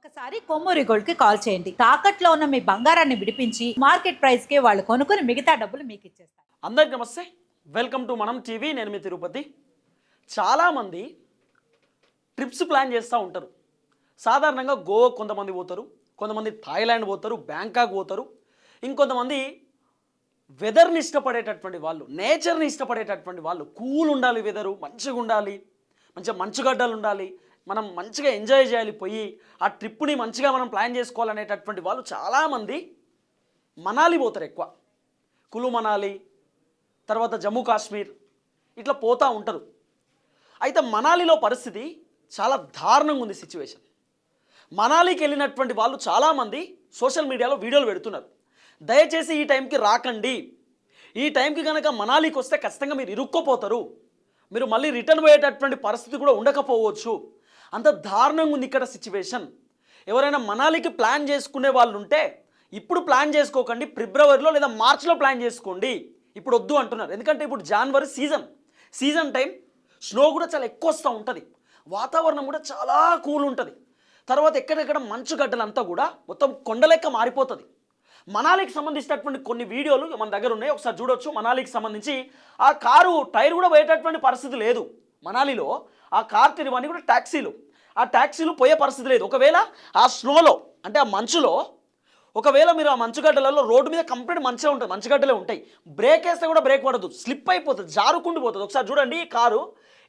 ఒక్కసారి కొమ్మూరి గోల్డ్ కి కాల్ చేయండి. తాకట్లో ఉన్న మీ బంగారాన్ని విడిపించి మార్కెట్ ప్రైస్ కి వాళ్ళు కొనుక్కుని మిగతా డబ్బులు మీకు ఇచ్చేస్తారు. అందరికీ నమస్తే, వెల్కమ్ టు మనం టీవీ. నేను మీ తిరుపతి. చాలామంది ట్రిప్స్ ప్లాన్ చేస్తూ ఉంటారు. సాధారణంగా గోవా కొంతమంది పోతారు, కొంతమంది థాయిలాండ్ పోతారు, బ్యాంకాక్ పోతారు, ఇంకొంతమంది వెదర్ని ఇష్టపడేటటువంటి వాళ్ళు, నేచర్ని ఇష్టపడేటటువంటి వాళ్ళు. కూల్ ఉండాలి, వెదరు మంచిగా ఉండాలి, మంచిగా మంచుగడ్డలు ఉండాలి, మనం మంచిగా ఎంజాయ్ చేయాలి, పోయి ఆ ట్రిప్ని మంచిగా మనం ప్లాన్ చేసుకోవాలనేటటువంటి వాళ్ళు చాలామంది మనాలి పోతారు. ఎక్కువ కులు మనాలి, తర్వాత జమ్మూ కాశ్మీర్ ఇట్లా పోతూ ఉంటారు. అయితే మనాలిలో పరిస్థితి చాలా దారుణంగా ఉంది సిచ్యువేషన్. మనాలికి వెళ్ళినటువంటి వాళ్ళు చాలామంది సోషల్ మీడియాలో వీడియోలు పెడుతున్నారు. దయచేసి ఈ టైంకి రాకండి, ఈ టైంకి కనుక మనాలికి వస్తే ఖచ్చితంగా మీరు ఇరుక్కోపోతారు, మీరు మళ్ళీ రిటర్న్ పోయేటటువంటి పరిస్థితి కూడా ఉండకపోవచ్చు, అంత దారుణంగా ఉంది ఇక్కడ సిచ్యువేషన్. ఎవరైనా మనాలికి ప్లాన్ చేసుకునే వాళ్ళు ఉంటే ఇప్పుడు ప్లాన్ చేసుకోకండి, ఫిబ్రవరిలో లేదా మార్చిలో ప్లాన్ చేసుకోండి. ఇప్పుడు వద్దు అంటున్నారు. ఎందుకంటే ఇప్పుడు జనవరి సీజన్ టైం, స్నో కూడా చాలా ఎక్కువ వస్తూ ఉంటుంది, వాతావరణం కూడా చాలా కూల్ ఉంటుంది. తర్వాత ఎక్కడెక్కడ మంచు గడ్డలంతా కూడా మొత్తం కొండలెక్క మారిపోతుంది. మనాలికి సంబంధించినటువంటి కొన్ని వీడియోలు మన దగ్గర ఉన్నాయి, ఒకసారి చూడొచ్చు. మనాలికి సంబంధించి ఆ కారు టైర్ కూడా పోయేటటువంటి పరిస్థితి లేదు. మనాలిలో ఆ కార్ తిరిగి కూడా ట్యాక్సీలు, ఆ ట్యాక్సీలు పోయే పరిస్థితి లేదు. ఒకవేళ ఆ స్నోలో అంటే ఆ మంచులో ఒకవేళ మీరు ఆ మంచుగడ్డలలో రోడ్డు మీద కంప్లీట్ మంచిగా ఉంటుంది, మంచుగడ్డలే ఉంటాయి, బ్రేక్ వేస్తే కూడా బ్రేక్ పడదు, స్లిప్ అయిపోతుంది, జారుకుంటూ పోతుంది. ఒకసారి చూడండి ఈ కారు,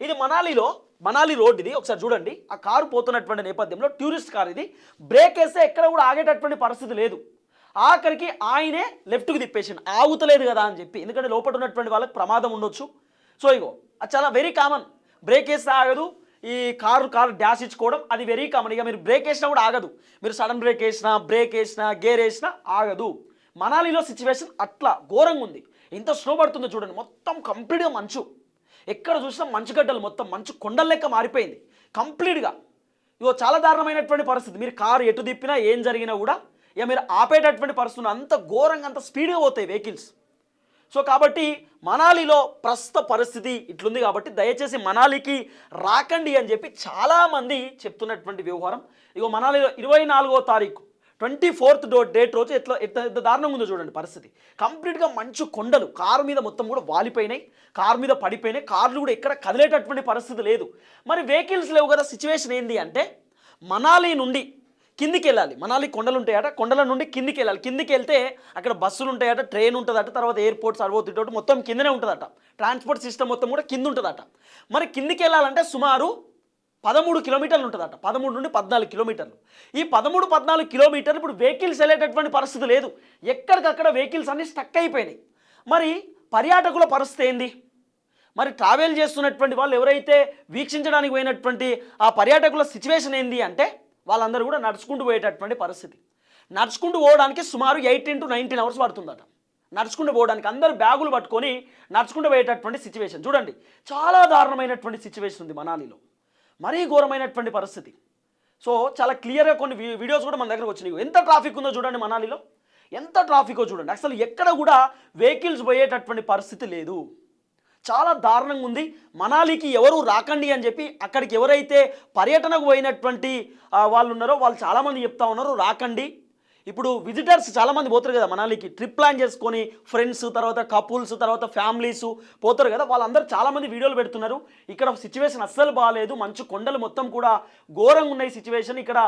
ఇది మనాలి రోడ్, ఇది ఒకసారి చూడండి. ఆ కారు పోతున్నటువంటి నేపథ్యంలో టూరిస్ట్ కార్ ఇది, బ్రేక్ వేస్తే ఎక్కడ కూడా ఆగేటటువంటి పరిస్థితి లేదు. ఆఖరికి ఆయనే లెఫ్ట్కి తిప్పేసిండు, ఆగుతలేదు కదా అని చెప్పి, ఎందుకంటే లోపల ఉన్నటువంటి వాళ్ళకి ప్రమాదం ఉండొచ్చు. సో ఇగో అది చాలా వెరీ కామన్, బ్రేక్ వేస్తే ఆగదు, ఈ కారు డాష్ ఇచ్చుకోవడం అది వెరీ కామన్. ఇక మీరు బ్రేక్ వేసినా కూడా ఆగదు, మీరు సడన్ బ్రేక్ వేసినా గేర్ వేసినా ఆగదు. మనాలిలో సిచ్యువేషన్ అట్లా ఘోరంగా ఉంది. ఎంత స్నో పడుతుందో చూడండి, మొత్తం కంప్లీట్గా మంచు, ఎక్కడ చూసినా మంచుగడ్డలు, మొత్తం మంచు కొండల లెక్క మారిపోయింది కంప్లీట్గా. ఇగో చాలా దారుణమైనటువంటి పరిస్థితి. మీరు కారు ఎటు తిప్పినా ఏం జరిగినా కూడా ఇక మీరు ఆపేటటువంటి పరిస్థితులు, అంత ఘోరంగా అంత స్పీడ్గా పోతాయి వెహికల్స్. సో కాబట్టి మనాలిలో ప్రస్తుత పరిస్థితి ఇట్లుంది. కాబట్టి దయచేసి మనాలికి రాకండి అని చెప్పి చాలామంది చెప్తున్నటువంటి వ్యవహారం. ఇగో మనాలిలో 24వ తారీఖు 24th డేట్ రోజు ఎంత దారుణంగా ఉందో చూడండి పరిస్థితి. కంప్లీట్గా మంచు కొండలు కారు మీద మొత్తం కూడా వాలిపోయినాయి, కారు మీద పడిపోయినాయి, కార్లు కూడా ఎక్కడ కదిలేటటువంటి పరిస్థితి లేదు. మరి వెహికల్స్ లేవు కదా. సిచ్యువేషన్ ఏంది అంటే మనాలి నుండి కిందికి వెళ్ళాలి, మనాలి కొండలు ఉంటాయట, కొండల నుండి కిందికి వెళ్ళాలి. కిందికి వెళ్తే అక్కడ బస్సులు ఉంటాయట, ట్రైన్ ఉంటుందట, తర్వాత ఎయిర్పోర్ట్స్ అరవోతుంటే మొత్తం కిందనే ఉంటుందట, ట్రాన్స్పోర్ట్ సిస్టమ్ మొత్తం కూడా కింద ఉంటుందట. మరి కిందికి వెళ్ళాలంటే సుమారు 13 కిలోమీటర్లు ఉంటుందట, 13 నుండి 14 కిలోమీటర్లు. ఈ 13-14 కిలోమీటర్లు ఇప్పుడు వెహికల్స్ వెళ్ళేటటువంటి పరిస్థితి లేదు, ఎక్కడికక్కడ వెహికల్స్ అన్నీ స్టక్ అయిపోయినాయి. మరి పర్యాటకుల పరిస్థితి ఏంది? మరి ట్రావెల్ చేస్తున్నటువంటి వాళ్ళు ఎవరైతే వీక్షించడానికి పోయినటువంటి ఆ పర్యాటకుల సిచ్యువేషన్ ఏంది అంటే వాళ్ళందరూ కూడా నడుచుకుంటూ పోయేటటువంటి పరిస్థితి. నడుచుకుంటూ పోవడానికి సుమారు 18 to 19 అవర్స్ పడుతుందట, నడుచుకుంటూ పోవడానికి. అందరూ బ్యాగులు పట్టుకొని నడుచుకుంటూ పోయేటటువంటి సిచ్యువేషన్ చూడండి. చాలా దారుణమైనటువంటి సిచ్యువేషన్ ఉంది మనాలిలో, మరీ ఘోరమైనటువంటి పరిస్థితి. సో చాలా క్లియర్గా కొన్ని వీడియోస్ కూడా మన దగ్గరకు వచ్చినాయి. ఎంత ట్రాఫిక్ ఉందో చూడండి మనాలిలో, ఎంత ట్రాఫికో చూడండి. అసలు ఎక్కడ కూడా వెహికల్స్ పోయేటటువంటి పరిస్థితి లేదు, చాలా దారుణంగా ఉంది. మనాలికి ఎవరు రాకండి అని చెప్పి అక్కడికి ఎవరైతే పర్యటనకు పోయినటువంటి వాళ్ళు ఉన్నారో వాళ్ళు చాలామంది చెప్తా ఉన్నారు రాకండి. ఇప్పుడు విజిటర్స్ చాలామంది పోతారు కదా మనాలికి, ట్రిప్ ప్లాన్ చేసుకొని ఫ్రెండ్స్, తర్వాత కపుల్స్, తర్వాత ఫ్యామిలీస్ పోతారు కదా, వాళ్ళందరూ చాలామంది వీడియోలు పెడుతున్నారు. ఇక్కడ సిచ్యువేషన్ అస్సలు బాగాలేదు, మంచు కొండలు మొత్తం కూడా ఘోరంగా ఉన్నాయి సిచ్యువేషన్. ఇక్కడ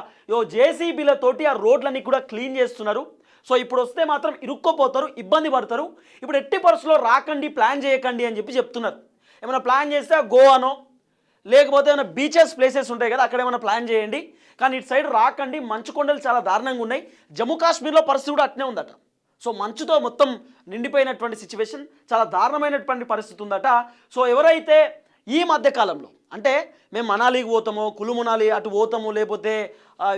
జేసీబీలతోటి ఆ రోడ్లన్నీ కూడా క్లీన్ చేస్తున్నారు. సో ఇప్పుడు వస్తే మాత్రం ఇరుక్కోపోతారు, ఇబ్బంది పడతారు. ఇప్పుడు ఎట్టి పరిస్థితుల్లో రాకండి, ప్లాన్ చేయకండి అని చెప్పి చెప్తున్నారు. ఏమైనా ప్లాన్ చేస్తే గోవానో లేకపోతే ఏమైనా బీచెస్ ప్లేసెస్ ఉంటాయి కదా అక్కడ ఏమైనా ప్లాన్ చేయండి, కానీ ఇటు సైడ్ రాకండి. మంచు కొండలు చాలా దారుణంగా ఉన్నాయి. జమ్మూ కాశ్మీర్లో పరిస్థితి కూడా అట్నే ఉందట. సో మంచుతో మొత్తం నిండిపోయినటువంటి సిచ్యువేషన్, చాలా దారుణమైనటువంటి పరిస్థితి ఉందట. సో ఎవరైతే ఈ మధ్యకాలంలో అంటే మేము మనాలికి పోతామో, కులు మనాలి అటు పోతాము, లేకపోతే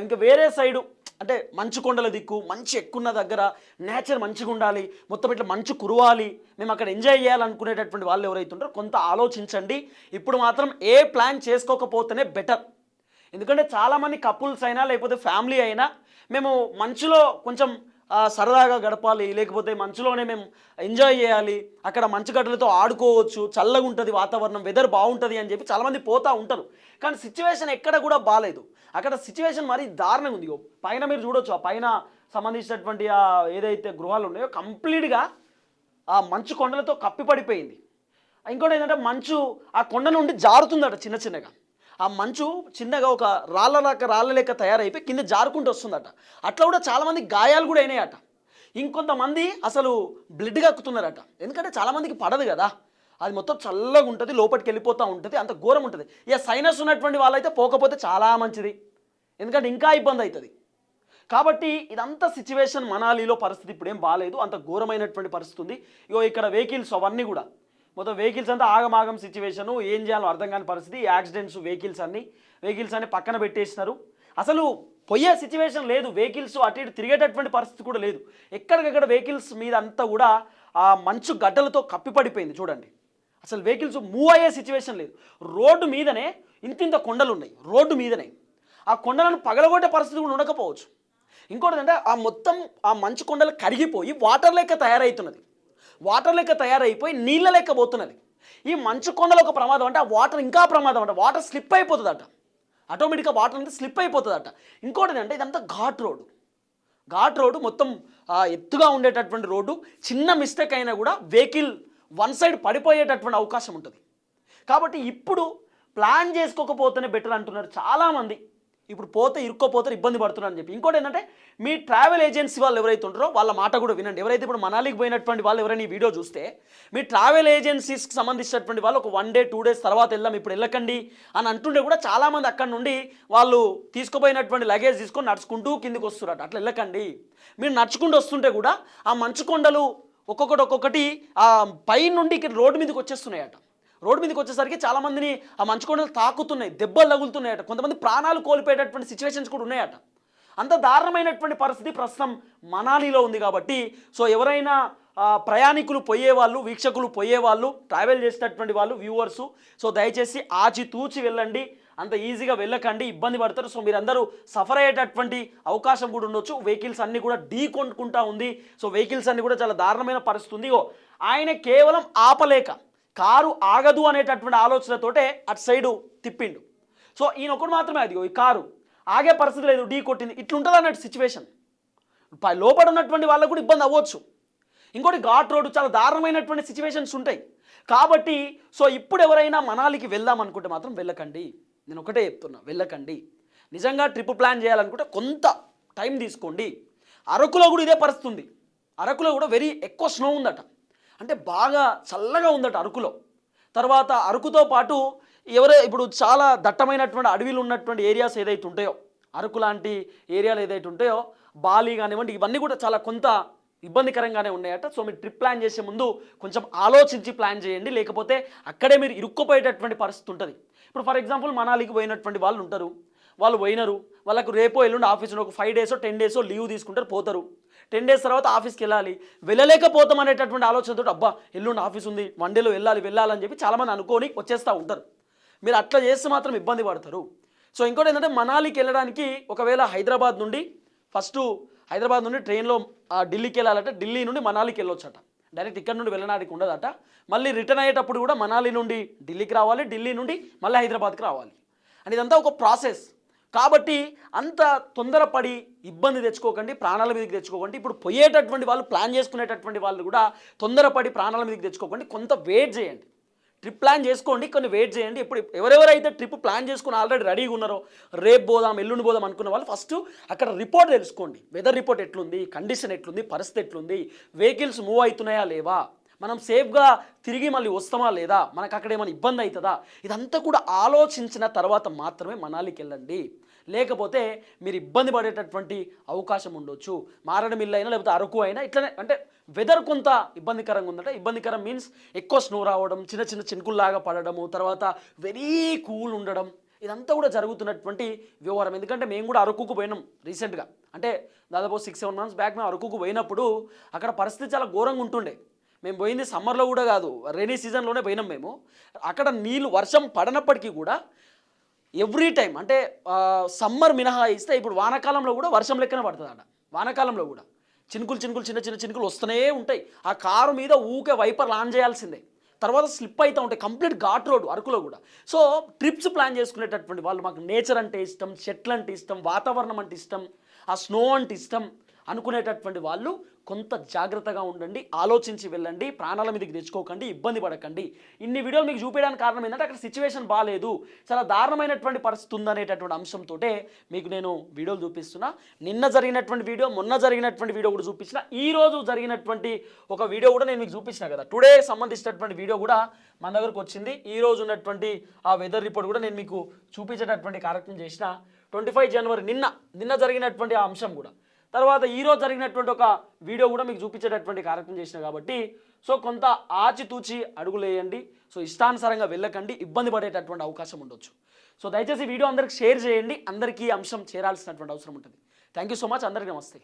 ఇంకా వేరే సైడు అంటే మంచు కొండల దిక్కు, మంచు ఎక్కున్న దగ్గర నేచర్ మంచిగా ఉండాలి, మొత్తం ఇట్లా మంచు కురవాలి, మేము అక్కడ ఎంజాయ్ చేయాలనుకునేటటువంటి వాళ్ళు ఎవరైతే ఉంటారో కొంత ఆలోచించండి. ఇప్పుడు మాత్రం ఏ ప్లాన్ చేసుకోకపోతేనే బెటర్. ఎందుకంటే చాలామంది కపుల్స్ అయినా లేకపోతే ఫ్యామిలీ అయినా మేము మంచులో కొంచెం సరదాగా గడపాలి, లేకపోతే మంచులోనే మేము ఎంజాయ్ చేయాలి, అక్కడ మంచు గడ్డలతో ఆడుకోవచ్చు, చల్లగా ఉంటుంది వాతావరణం, వెదర్ బాగుంటుంది అని చెప్పి చాలామంది పోతూ ఉంటారు. కానీ సిచ్యువేషన్ ఎక్కడ కూడా బాగాలేదు. అక్కడ సిచ్యువేషన్ మరీ దారుణంగా ఉంది. పైన మీరు చూడొచ్చు, ఆ పైన సంబంధించినటువంటి ఆ ఏదైతే గృహాలు ఉన్నాయో కంప్లీట్గా ఆ మంచు కొండలతో కప్పి పడిపోయింది. ఇంకోటి ఏంటంటే మంచు ఆ కొండ నుండి జారుతుందట చిన్న చిన్నగా. ఆ మంచు చిన్నగా ఒక రాళ్ళ లెక్క తయారైపోయి కింద జారుకుంటూ వస్తుందట. అట్లా కూడా చాలామంది గాయాలు కూడా అయినాయట. ఇంకొంతమంది అసలు బ్లడ్ కక్కుతున్నారట. ఎందుకంటే చాలామందికి పడదు కదా, అది మొత్తం చల్లగా ఉంటుంది, లోపలికి వెళ్ళిపోతూ ఉంటుంది, అంత ఘోరం ఉంటుంది. ఇక సైనస్ ఉన్నటువంటి వాళ్ళైతే పోకపోతే చాలా మంచిది, ఎందుకంటే ఇంకా ఇబ్బంది అవుతుంది. కాబట్టి ఇదంతా సిచ్యువేషన్ మనాలిలో పరిస్థితి ఇప్పుడు ఏం బాగాలేదు, అంత ఘోరమైనటువంటి పరిస్థితి ఉంది. ఇగో ఇక్కడ వెహికల్స్ అవన్నీ కూడా మొత్తం వెహికల్స్ అంతా ఆగమాగం సిచ్యువేషను, ఏం చేయాలో అర్థం కాని పరిస్థితి. యాక్సిడెంట్స్ వెహికల్స్ అన్ని పక్కన పెట్టేసినారు. అసలు పోయే సిచ్యువేషన్ లేదు, వెహికల్స్ అటు ఇటు తిరిగేటటువంటి పరిస్థితి కూడా లేదు. ఎక్కడికక్కడ వెహికల్స్ మీద అంతా కూడా ఆ మంచు గడ్డలతో కప్పిపడిపోయింది. చూడండి, అసలు వెహికల్స్ మూవ్ అయ్యే సిచ్యువేషన్ లేదు. రోడ్డు మీదనే ఇంతింత కొండలు ఉన్నాయి, రోడ్డు మీదనే ఆ కొండలను పగలగొట్టే పరిస్థితి కూడా ఉండకపోవచ్చు. ఇంకోటి అంటే ఆ మొత్తం ఆ మంచు కొండలు కరిగిపోయి వాటర్ లెక్క తయారవుతున్నది, వాటర్ లెక్క తయారైపోయి నీళ్ళ లెక్క పోతున్నది. ఈ మంచు కొండలు ఒక ప్రమాదం అంటే ఆ వాటర్ ఇంకా ప్రమాదం అంట, వాటర్ స్లిప్ అయిపోతుందట, ఆటోమేటిక్గా వాటర్ అనేది స్లిప్ అయిపోతుందట. ఇంకోటి అంటే ఇదంతా ఘాట్ రోడ్డు మొత్తం ఎత్తుగా ఉండేటటువంటి రోడ్డు. చిన్న మిస్టేక్ అయినా కూడా వెహికల్ వన్ సైడ్ పడిపోయేటటువంటి అవకాశం ఉంటుంది. కాబట్టి ఇప్పుడు ప్లాన్ చేసుకోకపోతేనే బెటర్ అంటున్నారు చాలామంది. ఇప్పుడు పోతే ఇరుక్కోపోతే ఇబ్బంది పడుతున్నారు అని చెప్పి. ఇంకోటి ఏంటంటే మీ ట్రావెల్ ఏజెన్సీ వాళ్ళు ఎవరైతే ఉంటారో వాళ్ళ మాట కూడా వినండి. ఎవరైతే ఇప్పుడు మనాలికి పోయినటువంటి వాళ్ళు ఎవరైనా ఈ వీడియో చూస్తే మీ ట్రావెల్ ఏజెన్సీస్కి సంబంధించినటువంటి వాళ్ళు ఒక 1 డే 2 డేస్ తర్వాత వెళ్దాం, ఇప్పుడు వెళ్ళకండి అని అంటుండే కూడా చాలామంది అక్కడ నుండి వాళ్ళు తీసుకుపోయినటువంటి లగేజ్ తీసుకొని నడుచుకుంటూ కిందికి వస్తున్నారు. అట్లా వెళ్ళకండి. మీరు నడుచుకుంటూ వస్తుంటే కూడా ఆ మంచు కొండలు ఒక్కొక్కటి ఆ పై నుండి ఇక్కడ రోడ్డు మీదకి వచ్చేస్తున్నాయట. రోడ్డు మీదకి వచ్చేసరికి చాలామందిని ఆ మంచు కొండలు తాకుతున్నాయి, దెబ్బలు తగులుతున్నాయట, కొంతమంది ప్రాణాలు కోల్పోయేటటువంటి సిచ్యువేషన్స్ కూడా ఉన్నాయట. అంత దారుణమైనటువంటి పరిస్థితి ప్రస్తుతం మనాలిలో ఉంది. కాబట్టి సో ఎవరైనా ప్రయాణికులు పోయేవాళ్ళు, వీక్షకులు పోయేవాళ్ళు, ట్రావెల్ చేసేటటువంటి వాళ్ళు, వ్యూవర్సు, సో దయచేసి ఆచితూచి వెళ్ళండి, అంత ఈజీగా వెళ్ళకండి, ఇబ్బంది పడతారు. సో మీరందరూ సఫర్ అయ్యేటటువంటి అవకాశం కూడా ఉండొచ్చు. వెహికల్స్ అన్నీ కూడా ఢీ కొట్టుకుంటా ఉంది. సో వెహికల్స్ అన్నీ కూడా చాలా దారుణమైన పరిస్థితి ఉంది. ఆయన కేవలం ఆపలేక కారు ఆగదు అనేటటువంటి ఆలోచనతోటే అటు సైడు తిప్పిండు. సో ఈయన ఒకటి మాత్రమే, అది ఈ కారు ఆగే పరిస్థితి లేదు, ఢీ కొట్టింది, ఇట్లుంటుంది అన్నట్టు సిచ్యువేషన్. లోపల ఉన్నటువంటి వాళ్ళకు కూడా ఇబ్బంది అవ్వచ్చు. ఇంకోటి ఘాట్ రోడ్డు, చాలా దారుణమైనటువంటి సిచ్యువేషన్స్ ఉంటాయి. కాబట్టి సో ఇప్పుడు ఎవరైనా మనాలికి వెళ్దాం అనుకుంటే మాత్రం వెళ్ళకండి. నేను ఒకటే చెప్తున్నా, వెళ్ళకండి. నిజంగా ట్రిప్ ప్లాన్ చేయాలనుకుంటే కొంత టైం తీసుకోండి. అరకులో కూడా ఇదే పరిస్థితి ఉంది. అరకులో కూడా వెరీ ఎక్కువ స్నో ఉందట, అంటే బాగా చల్లగా ఉందట అరకులో. తర్వాత అరకుతో పాటు ఇప్పుడు చాలా దట్టమైనటువంటి అడవిలు ఉన్నటువంటి ఏరియాస్ ఏదైతే ఉంటాయో, అరకు లాంటి ఏరియాలు ఏదైతే ఉంటాయో, బాలి కానివ్వండి, ఇవన్నీ కూడా చాలా కొంత ఇబ్బందికరంగానే ఉన్నాయట. సో మీరు ట్రిప్ ప్లాన్ చేసే ముందు కొంచెం ఆలోచించి ప్లాన్ చేయండి, లేకపోతే అక్కడే మీరు ఇరుక్కుపోయేటటువంటి పరిస్థితి ఉంటుంది. ఇప్పుడు ఫర్ ఎగ్జాంపుల్ మనాలికి పోయినటువంటి వాళ్ళు ఉంటారు, వాళ్ళు పోయినారు, వాళ్ళకు రేపో ఎల్లుండి ఆఫీస్ ఒక 5 డేసో 10 డేసో లీవ్ తీసుకుంటారు, పోతారు. 10 డేస్ తర్వాత ఆఫీస్కి వెళ్ళాలి, వెళ్ళలేకపోతాం అనేటటువంటి ఆలోచనతో అబ్బా ఎల్లుండి ఆఫీస్ ఉంది, 1 డేలో వెళ్ళాలని చెప్పి చాలామంది అనుకొని వచ్చేస్తూ ఉంటారు. మీరు అట్లా చేస్తే మాత్రం ఇబ్బంది పడతారు. సో ఇంకోటి ఏంటంటే మనాలికి వెళ్ళడానికి ఒకవేళ హైదరాబాద్ నుండి ట్రైన్లో ఢిల్లీకి వెళ్ళాలంటే ఢిల్లీ నుండి మనాలికి వెళ్ళొచ్చట. డైరెక్ట్ ఇక్కడ నుండి వెళ్ళడానికి ఉండదట. మళ్ళీ రిటర్న్ అయ్యేటప్పుడు కూడా మనాలి నుండి ఢిల్లీకి రావాలి, ఢిల్లీ నుండి మళ్ళీ హైదరాబాద్కి రావాలి. అండ్ ఇదంతా ఒక ప్రాసెస్. కాబట్టి అంత తొందరపడి ఇబ్బంది తెచ్చుకోకండి, ప్రాణాల మీదకి తెచ్చుకోకండి. ఇప్పుడు పోయేటటువంటి వాళ్ళు, ప్లాన్ చేసుకునేటటువంటి వాళ్ళు కూడా తొందరపడి ప్రాణాల మీదకి తెచ్చుకోకండి. కొంత వెయిట్ చేయండి, ట్రిప్ ప్లాన్ చేసుకోండి, కొన్ని వెయిట్ చేయండి. ఇప్పుడు ఎవరెవరైతే ట్రిప్ ప్లాన్ చేసుకుని ఆల్రెడీ రెడీగా ఉన్నారో, రేపు పోదాం ఎల్లుండి పోదాం అనుకున్న వాళ్ళు ఫస్ట్ అక్కడ రిపోర్ట్ తెలుసుకోండి. వెదర్ రిపోర్ట్ ఎట్లుంది, కండిషన్ ఎట్లుంది, పరిస్థితి ఎట్లుంది, వెహికల్స్ మూవ్ అవుతున్నాయా లేవా, మనం సేఫ్గా తిరిగి మళ్ళీ వస్తామా లేదా, మనకు అక్కడ ఏమైనా ఇబ్బంది అవుతుందా, ఇదంతా కూడా ఆలోచించిన తర్వాత మాత్రమే మనాలికి వెళ్ళండి. లేకపోతే మీరు ఇబ్బంది పడేటటువంటి అవకాశం ఉండొచ్చు. మారేడుమిల్లి అయినా లేకపోతే అరకు అయినా ఇట్లనే, అంటే వెదర్ కొంత ఇబ్బందికరంగా ఉందంటే, ఇబ్బందికరం మీన్స్ ఎక్కువ స్నో రావడం, చిన్న చిన్న చినుకుల్లాగా పడడము, తర్వాత వెరీ కూల్ ఉండడం, ఇదంతా కూడా జరుగుతున్నటువంటి వ్యవహారం. ఎందుకంటే మేము కూడా అరకుకు పోయినాం రీసెంట్గా, అంటే దాదాపు 6-7 months బ్యాక్ మేము అరకుకు పోయినప్పుడు అక్కడ పరిస్థితి చాలా ఘోరంగా ఉంటుండే. మేము పోయింది సమ్మర్లో కూడా కాదు, రైనీ సీజన్లోనే పోయినాం మేము. అక్కడ నీళ్ళు వర్షం పడనప్పటికీ కూడా ఎవ్రీ టైం, అంటే సమ్మర్ మినహాయిస్తే ఇప్పుడు వానాకాలంలో కూడా వర్షం లెక్కన పడుతుంది అక్కడ. వానాకాలంలో కూడా చినుకులు చినుకులు చిన్న చిన్న చినుకులు వస్తూనే ఉంటాయి. ఆ కారు మీద ఊకే వైపర్లు ఆన్ చేయాల్సిందే. తర్వాత స్లిప్ అవుతూ ఉంటాయి. కంప్లీట్ ఘాట్ రోడ్ అరకులో కూడా. సో ట్రిప్స్ ప్లాన్ చేసుకునేటటువంటి వాళ్ళు మాకు నేచర్ అంటే ఇష్టం, చెట్లు అంటే ఇష్టం, వాతావరణం అంటే ఇష్టం, ఆ స్నో అంటే ఇష్టం అనుకునేటటువంటి వాళ్ళు కొంత జాగ్రత్తగా ఉండండి, ఆలోచించి వెళ్ళండి, ప్రాణాల మీదకి తెచ్చుకోకండి, ఇబ్బంది పడకండి. ఇన్ని వీడియోలు మీకు చూపించడానికి కారణం ఏంటంటే అక్కడ సిచ్యువేషన్ బాగాలేదు, చాలా దారుణమైనటువంటి పరిస్థితి ఉందనేటటువంటి అంశంతో మీకు నేను వీడియోలు చూపిస్తున్నా. నిన్న జరిగినటువంటి వీడియో, మొన్న జరిగినటువంటి వీడియో కూడా చూపించిన, ఈ రోజు జరిగినటువంటి ఒక వీడియో కూడా నేను మీకు చూపించిన కదా. టుడే సంబంధించినటువంటి వీడియో కూడా మన దగ్గరకు వచ్చింది. ఈ రోజు ఉన్నటువంటి ఆ వెదర్ రిపోర్ట్ కూడా నేను మీకు చూపించేటటువంటి కార్యక్రమం చేసిన. 25 జనవరి నిన్న జరిగినటువంటి ఆ అంశం కూడా, తర్వాత ఈరోజు జరిగినటువంటి ఒక వీడియో కూడా మీకు చూపించేటటువంటి కార్యక్రమం చేసిన కాబట్టి సో కొంత ఆచితూచి అడుగులేయండి. సో ఇష్టానుసారంగా వెళ్ళకండి, ఇబ్బంది పడేటటువంటి అవకాశం ఉండొచ్చు. సో దయచేసి వీడియో అందరికి షేర్ చేయండి, అందరికీ ఈ అంశం చేరాల్సినటువంటి అవసరం ఉంటుంది. థ్యాంక్ యూ సో మచ్, అందరికీ నమస్తే.